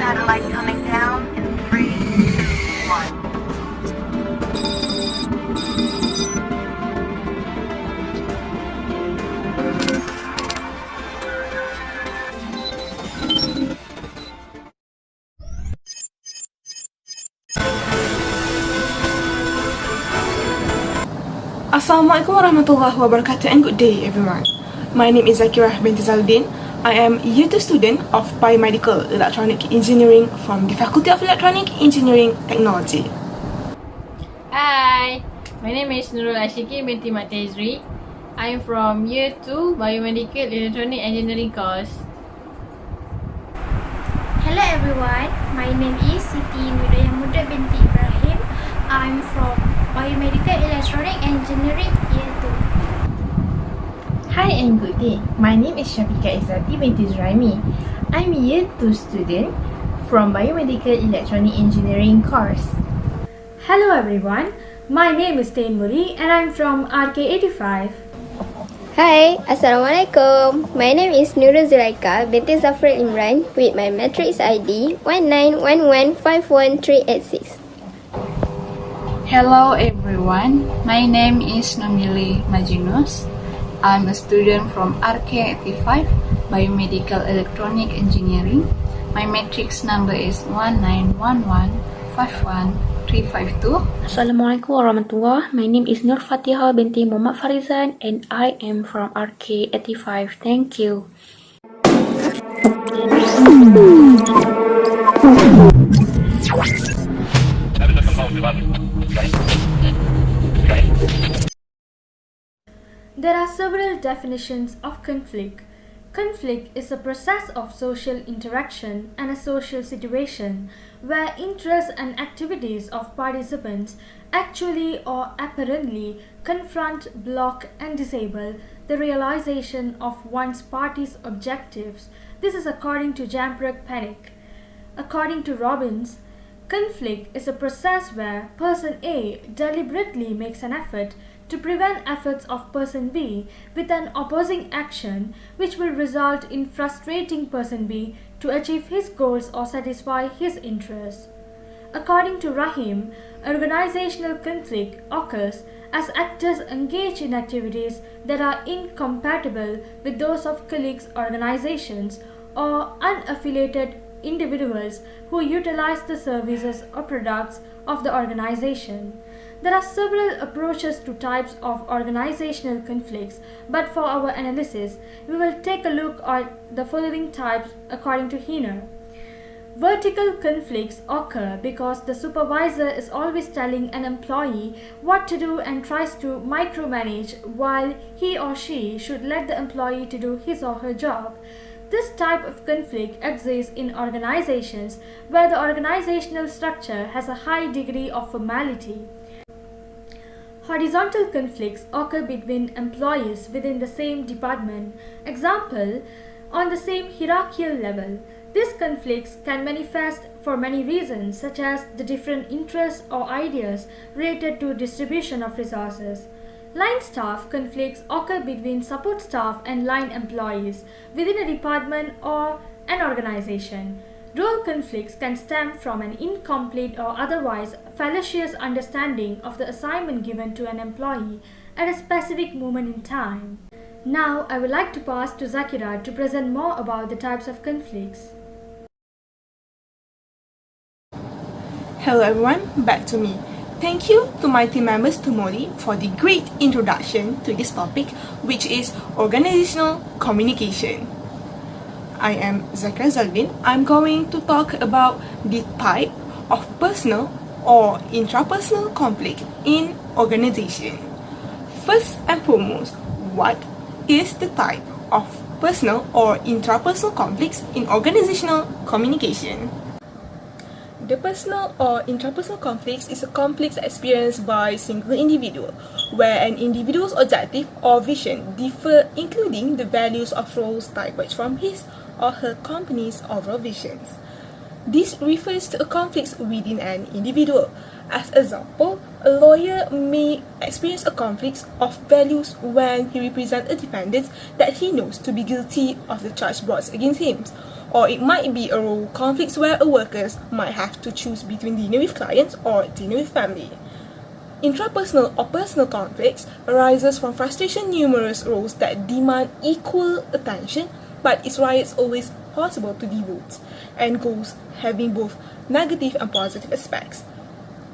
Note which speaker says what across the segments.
Speaker 1: Satellite coming down in 3, 2, 1.
Speaker 2: Assalamualaikum warahmatullahi wabarakatuh and good day everyone. My name is Zakirah Bt Zaludin. I am Year 2 student of Biomedical Electronic Engineering from the Faculty of Electronic Engineering Technology.
Speaker 3: Hi, my name is Nurul Binti Tejri. I am from Year 2 Biomedical Electronic Engineering course.
Speaker 4: Hello everyone, my name is Siti Muda Binti Ibrahim. I'm from Biomedical Electronic Engineering Year 2.
Speaker 5: Hi and good day. My name is Syafiqah Izzati Binti Zuraimie. I'm Year 2 student from Biomedical Electronic Engineering course.
Speaker 6: Hello everyone, my name is Thenmoli and I'm from RK85.
Speaker 7: Hi, Assalamualaikum. My name is Nurul Zulaikha Binti Zafrul Imran with my matrix ID 191151386.
Speaker 8: Hello everyone, my name is Noemily majinus. I'm a student from RK85 Biomedical Electronic Engineering. My matrix number is 191151352.
Speaker 9: Assalamualaikum warahmatullahi. My name is Fatihah binti Muhammad Farizan and I am from RK85. Thank you.
Speaker 6: There are several definitions of conflict. Conflict is a process of social interaction and a social situation where interests and activities of participants actually or apparently confront, block and disable the realization of one's party's objectives. This is according to Jambrek Panic. According to Robbins, conflict is a process where person A deliberately makes an effort to prevent efforts of person B with an opposing action which will result in frustrating person B to achieve his goals or satisfy his interests. According to Rahim, organizational conflict occurs as actors engage in activities that are incompatible with those of colleagues, organizations, or unaffiliated individuals who utilize the services or products of the organization. There are several approaches to types of organizational conflicts, but for our analysis, we will take a look at the following types according to Hiner. Vertical conflicts occur because the supervisor is always telling an employee what to do and tries to micromanage while he or she should let the employee to do his or her job. This type of conflict exists in organizations where the organizational structure has a high degree of formality. Horizontal conflicts occur between employees within the same department. Example, on the same hierarchical level. These conflicts can manifest for many reasons, such as the different interests or ideas related to distribution of resources. Line staff conflicts occur between support staff and line employees within a department or an organization. Role conflicts can stem from an incomplete or otherwise fallacious understanding of the assignment given to an employee at a specific moment in time. Now, I would like to pass to Zakirah to present more about the types of conflicts.
Speaker 2: Hello everyone, back to me. Thank you to my team members Thenmoli for the great introduction to this topic, which is organizational communication. I am Zakirah Zaludin. I'm going to talk about the type of personal or intrapersonal conflict in organization. First and foremost, what is the type of personal or intrapersonal conflicts in organizational communication. The personal or intrapersonal conflicts is a conflict experienced by a single individual, where an individual's objective or vision differ, including the values of roles diverge from his or her company's overall visions. This refers to a conflict within an individual. As example, a lawyer may experience a conflict of values when he represents a defendant that he knows to be guilty of the charge brought against him. Or it might be a role conflict where a worker might have to choose between dinner with clients or dinner with family. Intrapersonal or personal conflicts arises from frustration numerous roles that demand equal attention, but it's why it's always possible to devote, and goals having both negative and positive aspects.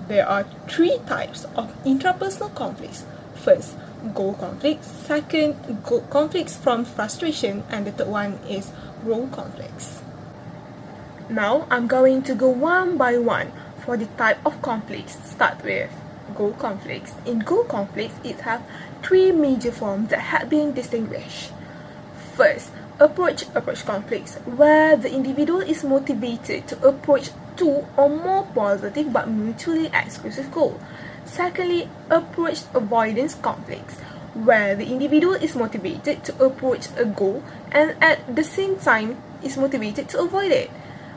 Speaker 2: There are 3 types of intrapersonal conflicts. First, goal conflicts. Second, goal conflicts from frustration, and the third one is role conflicts. Now, I'm going to go one by one for the type of conflicts. Start with goal conflicts. In goal conflicts, it have 3 major forms that have been distinguished. First, approach conflicts, where the individual is motivated to approach 2 or more positive but mutually exclusive goals. Secondly, approach avoidance conflicts, where the individual is motivated to approach a goal and at the same time is motivated to avoid it,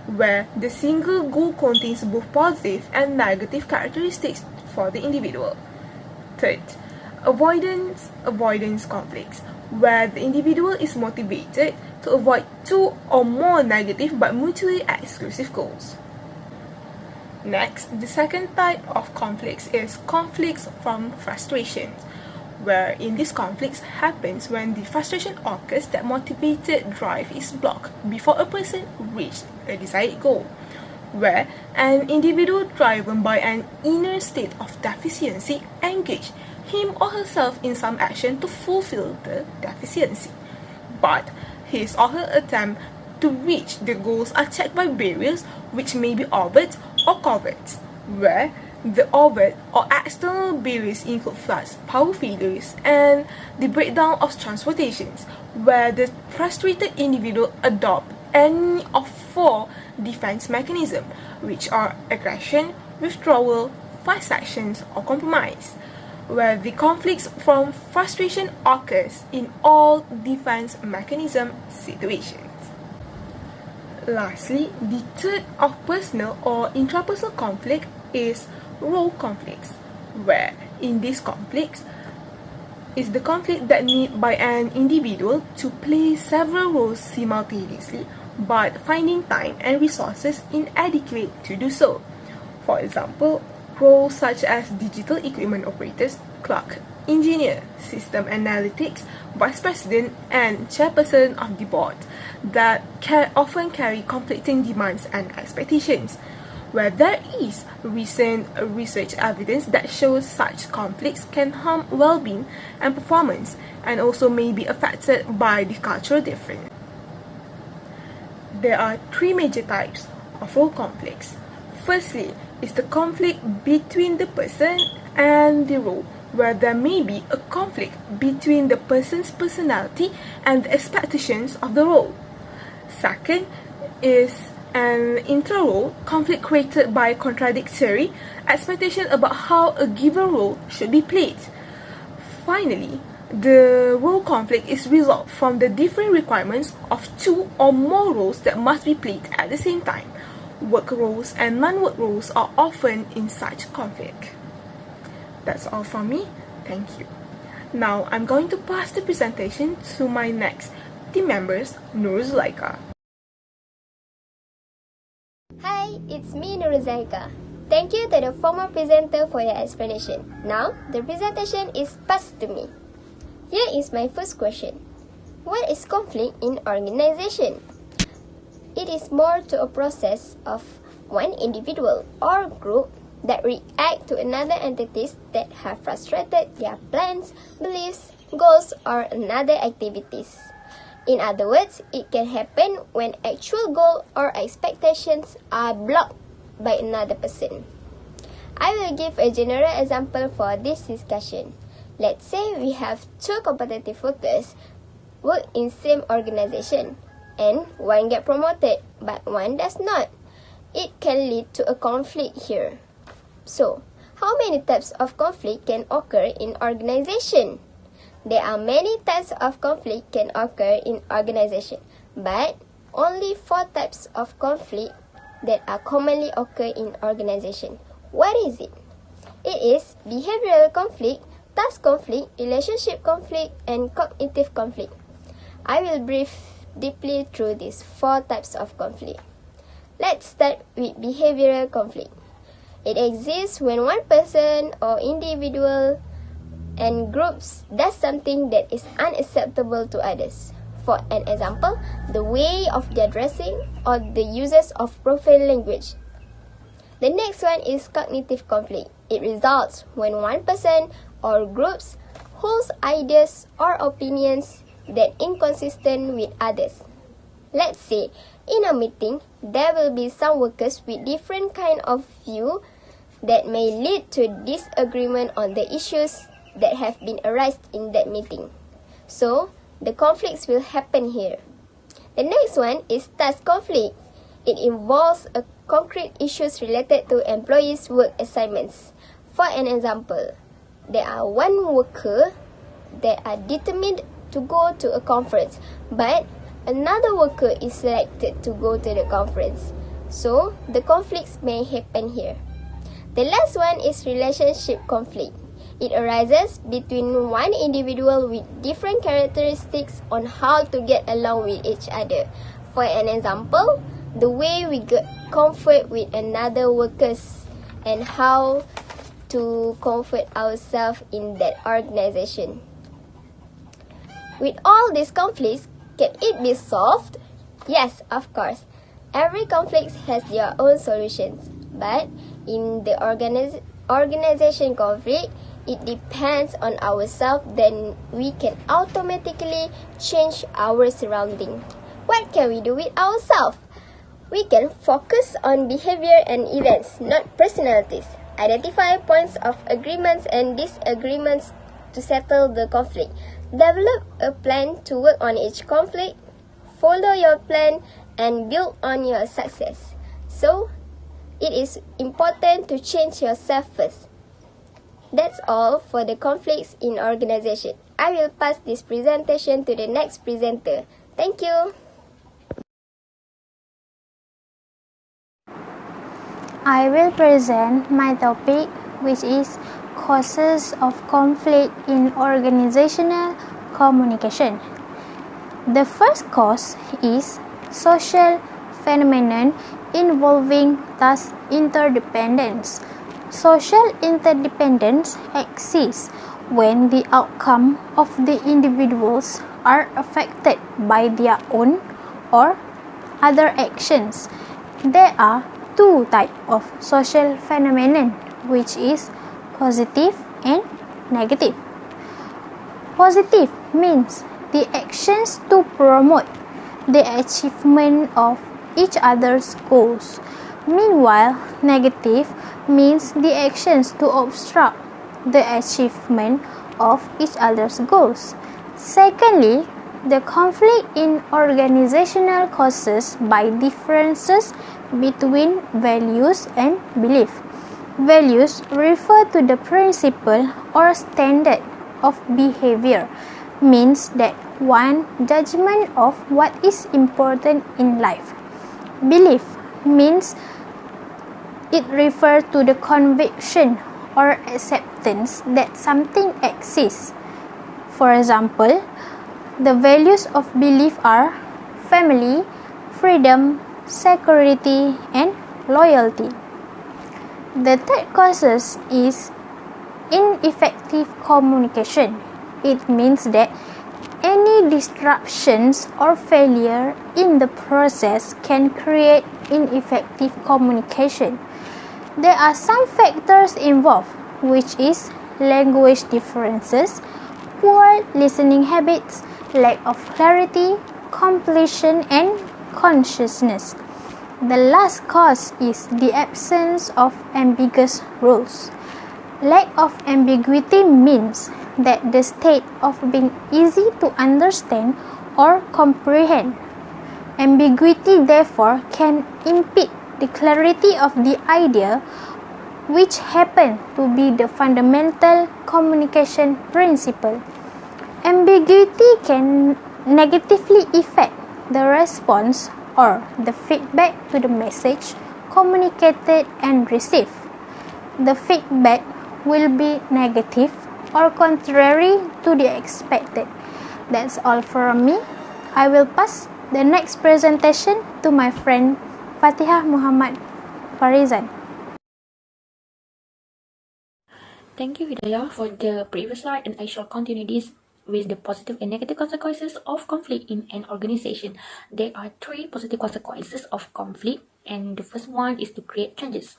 Speaker 2: where the single goal contains both positive and negative characteristics for the individual. Third, avoidance conflicts, where the individual is motivated to avoid 2 or more negative but mutually exclusive goals. Next, the second type of conflicts is conflicts from frustration, where in this conflicts happens when the frustration occurs that motivated drive is blocked before a person reaches a desired goal, where an individual driven by an inner state of deficiency engage him or herself in some action to fulfill the deficiency, but his or her attempt to reach the goals are checked by barriers which may be overt or covert, where the overt or external barriers include floods, power failures, and the breakdown of transportations, where the frustrated individual adopt any of 4 defense mechanisms, which are aggression, withdrawal, fast actions, or compromise, where the conflicts from frustration occurs in all defense mechanism situations. Lastly, the third of personal or intrapersonal conflict is role conflicts, where in this conflict is the conflict that need by an individual to play several roles simultaneously but finding time and resources inadequate to do so. For example, roles such as digital equipment operators, clerk, engineer, system analytics, vice president, and chairperson of the board that often carry conflicting demands and expectations, where there is recent research evidence that shows such conflicts can harm well-being and performance, and also may be affected by the cultural difference. There are 3 major types of role conflicts. Firstly is the conflict between the person and the role, where there may be a conflict between the person's personality and the expectations of the role. Second is an intra-role conflict created by contradictory expectation about how a given role should be played. Finally, the role conflict is resolved from the different requirements of 2 or more roles that must be played at the same time. Work roles and non-work roles are often in such conflict. That's all from me. Thank you. Now, I'm going to pass the presentation to my next team members, Nurul, Zulaikha.
Speaker 7: Hi, it's me, Zulaikha. Thank you to the former presenter for your explanation. Now, the presentation is passed to me. Here is my first question. What is conflict in organization? It is more to a process of one individual or group that react to another entities that have frustrated their plans, beliefs, goals, or another activities. In other words, it can happen when actual goal or expectations are blocked by another person. I will give a general example for this discussion. Let's say we have 2 competitive workers work in same organization and one get promoted but one does not. It can lead to a conflict here. So, how many types of conflict can occur in organization? There are many types of conflict can occur in organization, but only 4 types of conflict that are commonly occur in organization. What is it? It is behavioral conflict, task conflict, relationship conflict, and cognitive conflict. I will brief deeply through these 4 types of conflict. Let's start with behavioral conflict. It exists when one person or individual and groups does something that is unacceptable to others. For an example, the way of their dressing or the uses of profane language. The next one is cognitive conflict. It results when one person or groups holds ideas or opinions that inconsistent with others. Let's say, in a meeting, there will be some workers with different kind of view that may lead to disagreement on the issues that have been arised in that meeting. So, the conflicts will happen here. The next one is task conflict. It involves a concrete issues related to employees' work assignments. For an example, there are one worker that are determined to go to a conference, but another worker is selected to go to the conference. So, the conflicts may happen here. The last one is relationship conflict. It arises between one individual with different characteristics on how to get along with each other. For an example, the way we get comfort with another workers and how to comfort ourselves in that organization. With all these conflicts, can it be solved? Yes, of course. Every conflict has their own solutions, but in the organization conflict, it depends on ourselves, then we can automatically change our surrounding. What can we do with ourselves? We can focus on behavior and events, not personalities. Identify points of agreements and disagreements to settle the conflict. Develop a plan to work on each conflict. Follow your plan and build on your success. So, it is important to change yourself first. That's all for the conflicts in organization. I will pass this presentation to the next presenter. Thank you.
Speaker 4: I will present my topic, which is causes of conflict in organizational communication. The first cause is social phenomenon involving task interdependence. Social interdependence exists when the outcome of the individuals are affected by their own or other actions. There are 2 types of social phenomenon, which is positive and negative. Positive means the actions to promote the achievement of each other's goals. Meanwhile, negative means the actions to obstruct the achievement of each other's goals. Secondly, the conflict in organizational causes by differences between values and belief. Values refer to the principle or standard of behavior, means that one judgment of what is important in life. Belief means it refers to the conviction or acceptance that something exists. For example, the values of belief are family, freedom, security, and loyalty. The third cause is ineffective communication. It means that any disruptions or failure in the process can create ineffective communication. There are some factors involved, which is language differences, poor listening habits, lack of clarity, completion, and consciousness. The last cause is the absence of ambiguous rules. Lack of ambiguity means that the state of being easy to understand or comprehend. Ambiguity, therefore, can impede the clarity of the idea, which happen to be the fundamental communication principle. Ambiguity can negatively affect the response or the feedback to the message communicated and received. The feedback will be negative or contrary to the expected. That's all from me. I will pass the next presentation to my friend Fatihah Muhammad Farizan.
Speaker 9: Thank you, Hidayah, for the previous slide, and I shall continue this with the positive and negative consequences of conflict in an organization. There are 3 positive consequences of conflict, and the first one is to create changes.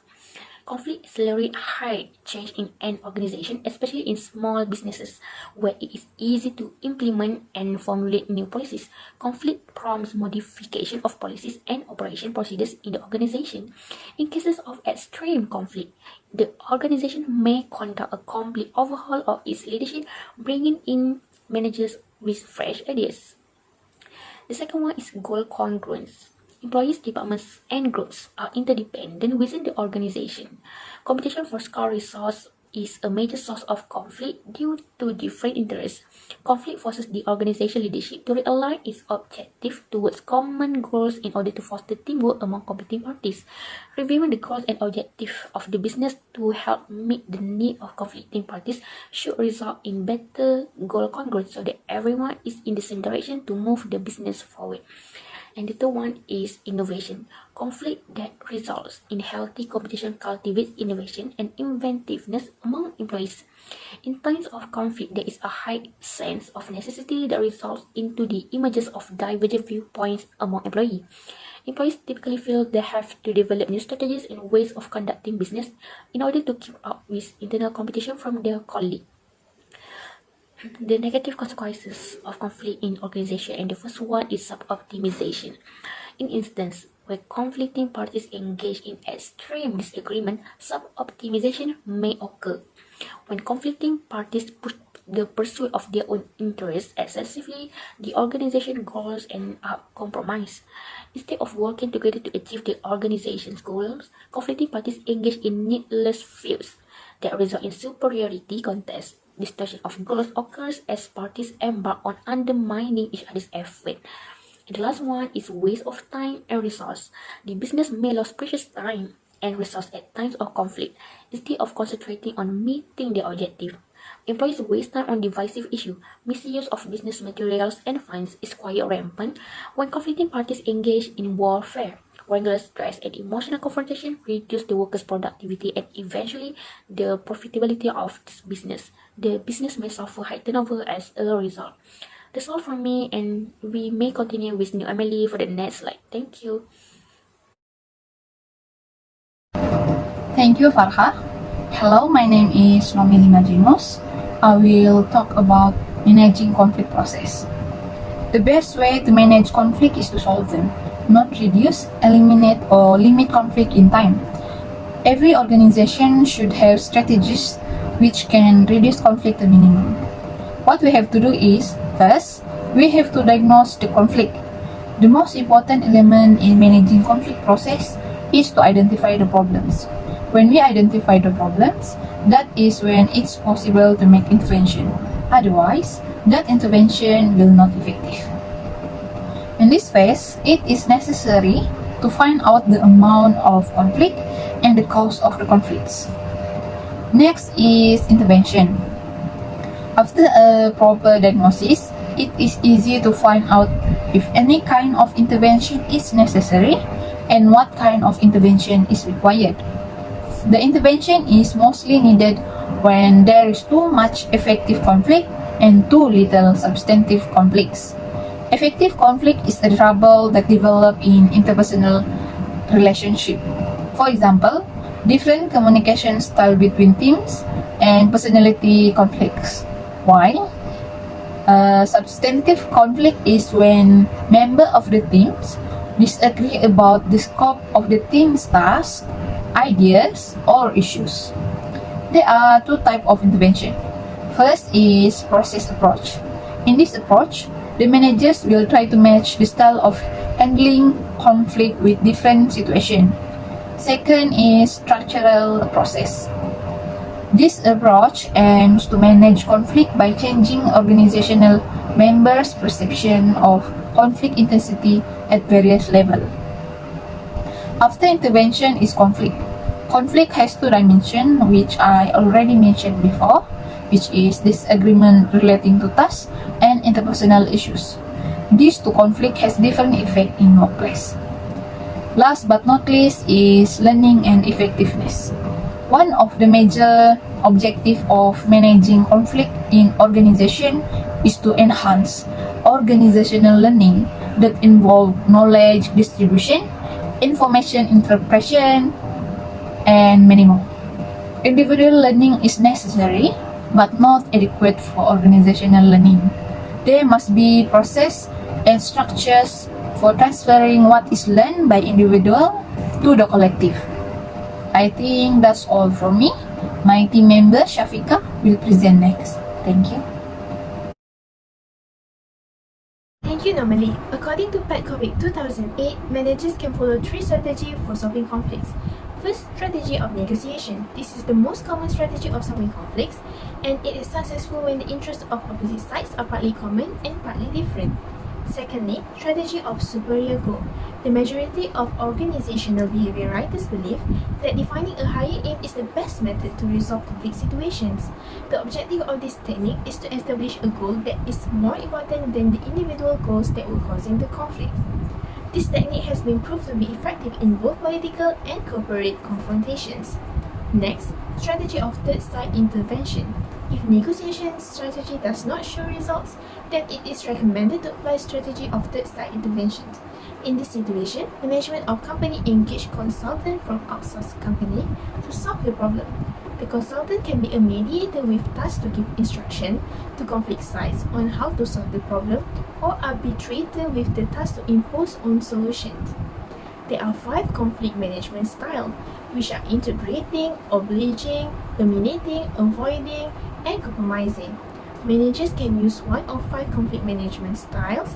Speaker 9: Conflict accelerates high change in an organization, especially in small businesses, where it is easy to implement and formulate new policies. Conflict prompts modification of policies and operation procedures in the organization. In cases of extreme conflict, the organization may conduct a complete overhaul of its leadership, bringing in managers with fresh ideas. The second one is goal congruence. Employees, departments, and groups are interdependent within the organization. Competition for scarce resource is a major source of conflict due to different interests. Conflict forces the organization leadership to realign its objective towards common goals in order to foster teamwork among competing parties. Reviewing the goals and objectives of the business to help meet the need of conflicting parties should result in better goal congruence so that everyone is in the same direction to move the business forward. And the third one is innovation. Conflict that results in healthy competition cultivates innovation and inventiveness among employees. In times of conflict, there is a high sense of necessity that results into the emergence of divergent viewpoints among employees. Employees typically feel they have to develop new strategies and ways of conducting business in order to keep up with internal competition from their colleagues. The negative consequences of conflict in organization, and the first one is sub-optimization. In instance where conflicting parties engage in extreme disagreement, sub-optimization may occur. When conflicting parties push the pursuit of their own interests excessively, the organization goals end up compromised. Instead of working together to achieve the organization's goals, conflicting parties engage in needless feuds that result in superiority contests. Distortion of goals occurs as parties embark on undermining each other's effort. And the last one is waste of time and resource. The business may lose precious time and resource at times of conflict instead of concentrating on meeting their objective. Employees waste time on divisive issues. Misuse of business materials and funds is quite rampant when conflicting parties engage in warfare. Regular stress and emotional confrontation reduce the workers' productivity and eventually the profitability of this business. The business may suffer high turnover as a result. That's all from me, and we may continue with Noemily for the next slide. Thank you.
Speaker 8: Thank you, Farha. Hello, my name is Noemily majinus. I will talk about managing conflict process. The best way to manage conflict is to solve them, not reduce, eliminate, or limit conflict in time. Every organization should have strategies which can reduce conflict to minimum. What we have to do is, first, we have to diagnose the conflict. The most important element in managing conflict process is to identify the problems. When we identify the problems, that is when it's possible to make intervention. Otherwise, that intervention will not be effective. In this phase, it is necessary to find out the amount of conflict and the cause of the conflicts. Next is intervention. After a proper diagnosis, it is easy to find out if any kind of intervention is necessary and what kind of intervention is required. The intervention is mostly needed when there is too much effective conflict and too little substantive conflicts. Effective conflict is a trouble that develops in interpersonal relationship. For example, different communication style between teams and personality conflicts. While substantive conflict is when members of the teams disagree about the scope of the team's tasks, ideas, or issues. There are two types of intervention. First is process approach. In this approach, the managers will try to match the style of handling conflict with different situations. Second is structural process. This approach aims to manage conflict by changing organizational members' perception of conflict intensity at various levels. After intervention is conflict. Conflict has two dimensions, which I already mentioned before, which is disagreement relating to tasks and interpersonal issues. These two conflicts has different effect in workplace. Last but not least is learning and effectiveness. One of the major objectives of managing conflict in organization is to enhance organizational learning that involve knowledge distribution, information interpretation, and many more. Individual learning is necessary but not adequate for organizational learning. There must be process and structures for transferring what is learned by individual to the collective. I think that's all from me. My team member Syafiqah will present next. Thank you.
Speaker 5: Thank you, Noemily. According to PET-COVID 2008, managers can follow three strategies for solving conflicts. First, strategy of negotiation. This is the most common strategy of solving conflicts, and it is successful when the interests of opposite sides are partly common and partly different. Secondly, strategy of superior goal. The majority of organizational behavior writers believe that defining a higher aim is the best method to resolve conflict situations. The objective of this technique is to establish a goal that is more important than the individual goals that were causing the conflict. This technique has been proved to be effective in both political and corporate confrontations. Next, strategy of third side intervention. If negotiation strategy does not show results, then it is recommended to apply strategy of third side interventions. In this situation, the management of company engage consultant from outsourced company to solve the problem. The consultant can be a mediator with tasks to give instruction to conflict sides on how to solve the problem, or arbitrator with the task to impose on solutions. There are 5 conflict management styles, which are integrating, obliging, dominating, avoiding, and compromising. Managers can use one of 5 conflict management styles,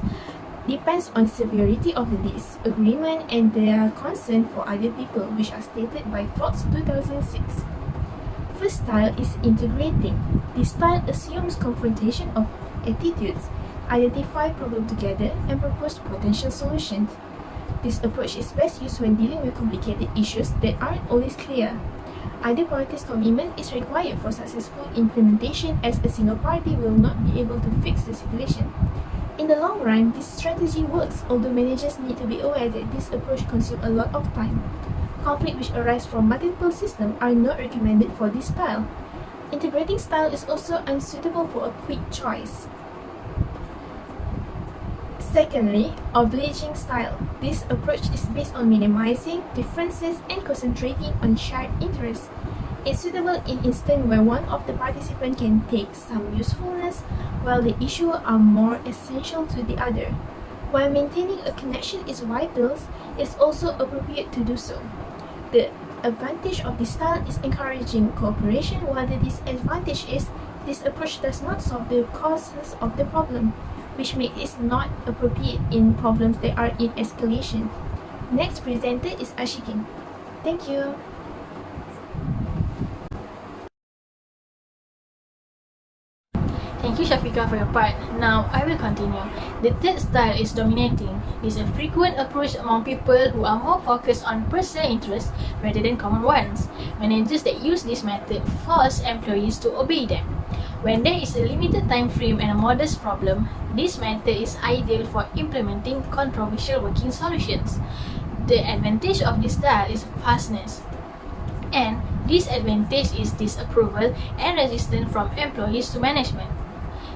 Speaker 5: depends on severity of the disagreement and their concern for other people, which are stated by Fox 2006. First style is integrating. This style assumes confrontation of attitudes, identify problems together, and propose potential solutions. This approach is best used when dealing with complicated issues that aren't always clear. Either party's commitment is required for successful implementation, as a single party will not be able to fix the situation. In the long run, this strategy works, although managers need to be aware that this approach consumes a lot of time. Conflicts which arise from multiple systems are not recommended for this style. Integrating style is also unsuitable for a quick choice. Secondly, obliging style. This approach is based on minimizing differences and concentrating on shared interests. It's suitable in instances where one of the participants can take some usefulness, while the issues are more essential to the other. While maintaining a connection is vital, it's also appropriate to do so. The advantage of this style is encouraging cooperation, while the disadvantage is this approach does not solve the causes of the problem, which makes it not appropriate in problems that are in escalation. Next presenter is Asyiqin. Thank you.
Speaker 3: Thank you, Syafiqah, for your part. Now, I will continue. The third style is dominating. This is a frequent approach among people who are more focused on personal interests rather than common ones. Managers that use this method force employees to obey them. When there is a limited time frame and a modest problem, this method is ideal for implementing controversial working solutions. The advantage of this style is fastness, and disadvantage is disapproval and resistance from employees to management.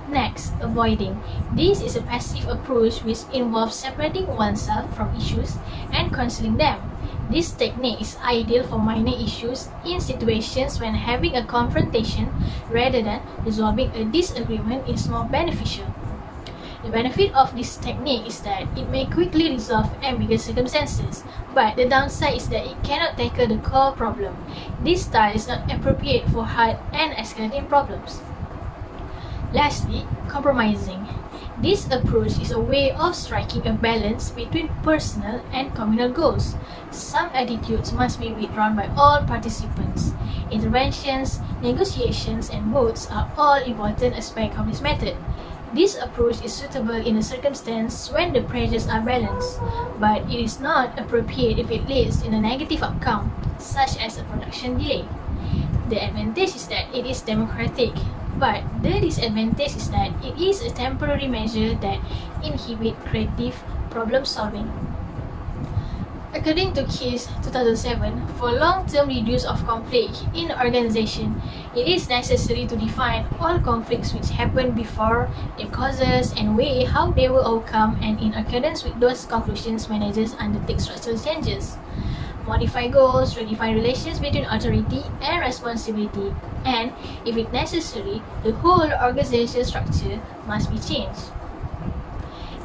Speaker 3: Next, avoiding. This is a passive approach which involves separating oneself from issues and concealing them. This technique is ideal for minor issues in situations when having a confrontation rather than resolving a disagreement is more beneficial. The benefit of this technique is that it may quickly resolve ambiguous circumstances, but the downside is that it cannot tackle the core problem. This style is not appropriate for hard and escalating problems. Lastly, compromising. This approach is a way of striking a balance between personal and communal goals. Some attitudes must be withdrawn by all participants. Interventions, negotiations, and votes are all important aspects of this method. This approach is suitable in a circumstance when the pressures are balanced, but it is not appropriate if it leads in a negative outcome, such as a production delay. The advantage is that it is democratic, but the disadvantage is that it is a temporary measure that inhibits creative problem solving. According to Case 2007, for long-term reduce of conflict in organization, it is necessary to define all conflicts which happen before, their causes, and weigh how they were overcome, and in accordance with those conclusions, managers undertake structural changes. Modify goals, redefine relations between authority and responsibility, and, if it necessary, the whole organization structure must be changed.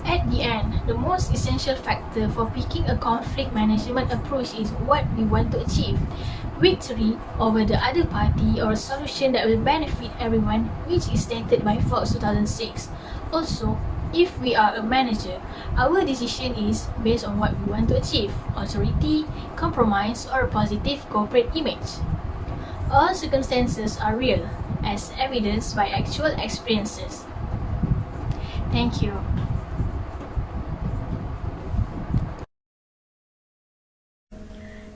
Speaker 3: At the end, the most essential factor for picking a conflict management approach is what we want to achieve. Victory over the other party or a solution that will benefit everyone, which is stated by Fox 2006. Also, if we are a manager, our decision is based on what we want to achieve: authority, compromise, or a positive corporate image. All circumstances are real, as evidenced by actual experiences. Thank you.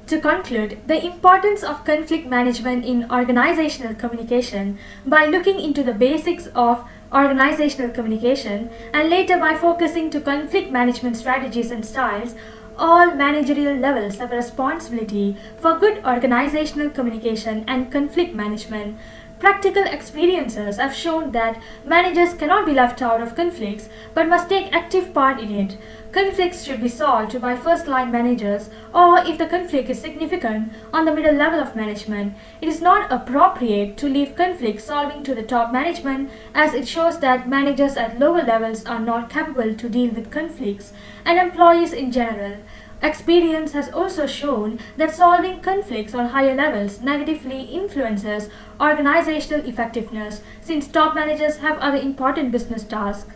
Speaker 6: To conclude, the importance of conflict management in organizational communication by looking into the basics of organizational communication and later by focusing to conflict management strategies and styles, all managerial levels have a responsibility for good organizational communication and conflict management. Practical experiences have shown that managers cannot be left out of conflicts but must take active part in it. Conflicts should be solved by first-line managers, or if the conflict is significant, on the middle level of management. It is not appropriate to leave conflict solving to the top management, as it shows that managers at lower levels are not capable to deal with conflicts, and employees in general. Experience has also shown that solving conflicts on higher levels negatively influences organizational effectiveness, since top managers have other important business tasks.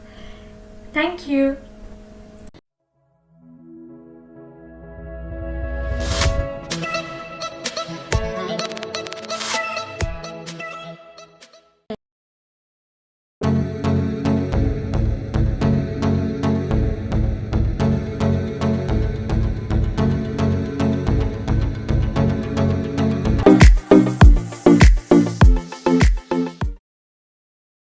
Speaker 6: Thank you.